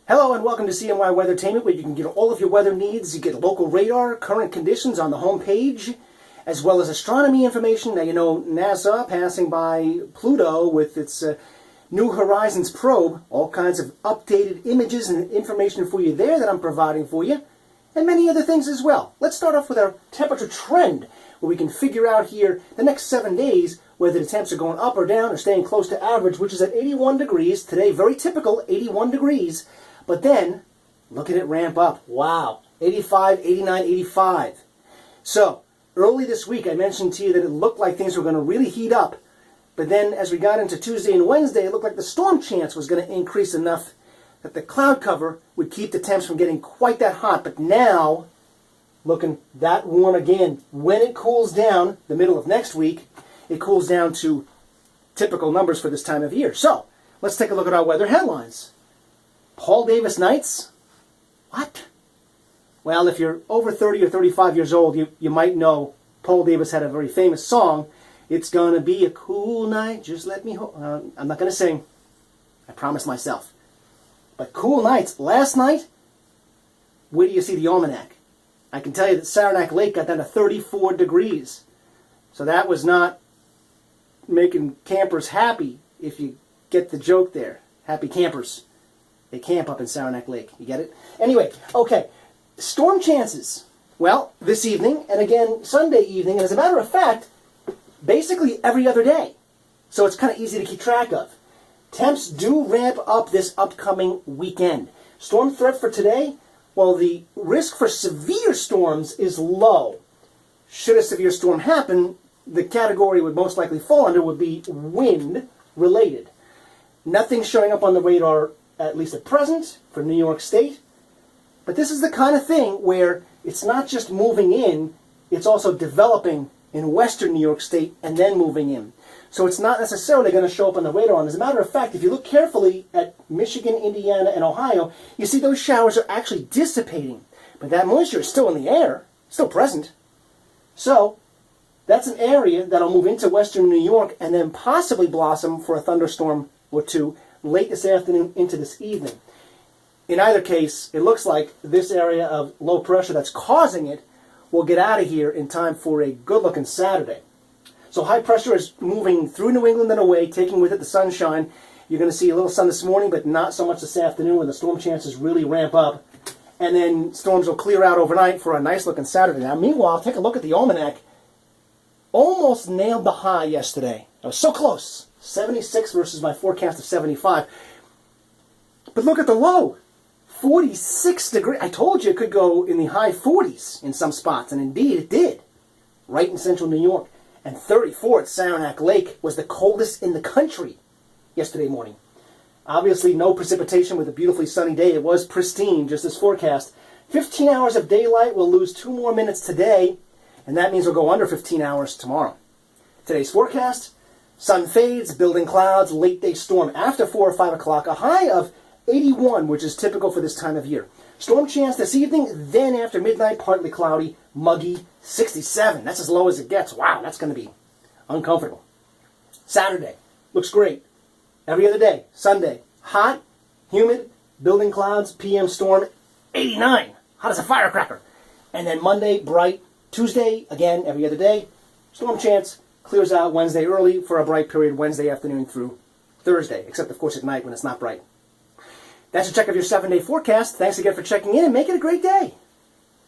Hello and welcome to CNY Weathertainment, where you can get all of your weather needs. You get local radar, current conditions on the home page, as well as astronomy information. Now, you know, NASA passing by Pluto with its New Horizons probe, all kinds of updated images and information for you there that I'm providing for you, and many other things as well. Let's start off with our temperature trend, where we can figure out here the next 7 days whether the temps are going up or down or staying close to average, which is at 81 degrees. Today, very typical, 81 degrees. But then, look at it ramp up. Wow, 85, 89, 85. So, early this week I mentioned to you that it looked like things were going to really heat up. But then as we got into Tuesday and Wednesday, it looked like the storm chance was going to increase enough that the cloud cover would keep the temps from getting quite that hot. But now, looking that warm again. When it cools down, the middle of next week, it cools down to typical numbers for this time of year. So, let's take a look at our weather headlines. Paul Davis nights? What? Well, if you're over 30 or 35 years old, you might know Paul Davis had a very famous song, "It's Gonna Be a Cool Night, Just Let Me Hold." I'm not going to sing. I promised myself. But cool nights. Last night, where do you see the almanac? I can tell you that Saranac Lake got down to 34 degrees. So that was not making campers happy, if you get the joke there. Happy campers. They camp up in Saranac Lake. You get it? Anyway, okay. Storm chances. Well, this evening, and again Sunday evening, and as a matter of fact, basically every other day. So it's kind of easy to keep track of. Temps do ramp up this upcoming weekend. Storm threat for today? Well, the risk for severe storms is low. Should a severe storm happen, the category it would most likely fall under would be wind-related. Nothing showing up on the radar, at least at present, for New York State. But this is the kind of thing where it's not just moving in, it's also developing in western New York State and then moving in. So it's not necessarily going to show up on the radar. And as a matter of fact, if you look carefully at Michigan, Indiana, and Ohio, you see those showers are actually dissipating. But that moisture is still in the air, still present. So that's an area that'll move into western New York and then possibly blossom for a thunderstorm or two late this afternoon into this evening. In either case, it looks like this area of low pressure that's causing it will get out of here in time for a good-looking Saturday. So high pressure is moving through New England and away, taking with it the sunshine. You're going to see a little sun this morning, but not so much this afternoon when the storm chances really ramp up. And then storms will clear out overnight for a nice-looking Saturday. Now, meanwhile, take a look at the almanac. Almost nailed the high yesterday. I was so close. 76 versus my forecast of 75. But look at the low. 46 degrees. I told you it could go in the high 40s in some spots, and indeed it did. Right in central New York. And 34 at Saranac Lake was the coldest in the country yesterday morning. Obviously no precipitation with a beautifully sunny day. It was pristine, just as forecast. 15 hours of daylight. We'll lose 2 more minutes today, and that means we'll go under 15 hours tomorrow. Today's forecast: sun fades, building clouds, late day storm after 4 or 5 o'clock, a high of 81, which is typical for this time of year. Storm chance this evening, then after midnight, partly cloudy, muggy, 67. That's as low as it gets. Wow, that's going to be uncomfortable. Saturday, looks great. Every other day. Sunday, hot, humid, building clouds, PM storm, 89. Hot as a firecracker. And then Monday, bright. Tuesday, again, every other day. Storm chance clears out Wednesday early for a bright period Wednesday afternoon through Thursday, except, of course, at night when it's not bright. That's a check of your 7-day forecast. Thanks again for checking in, and make it a great day.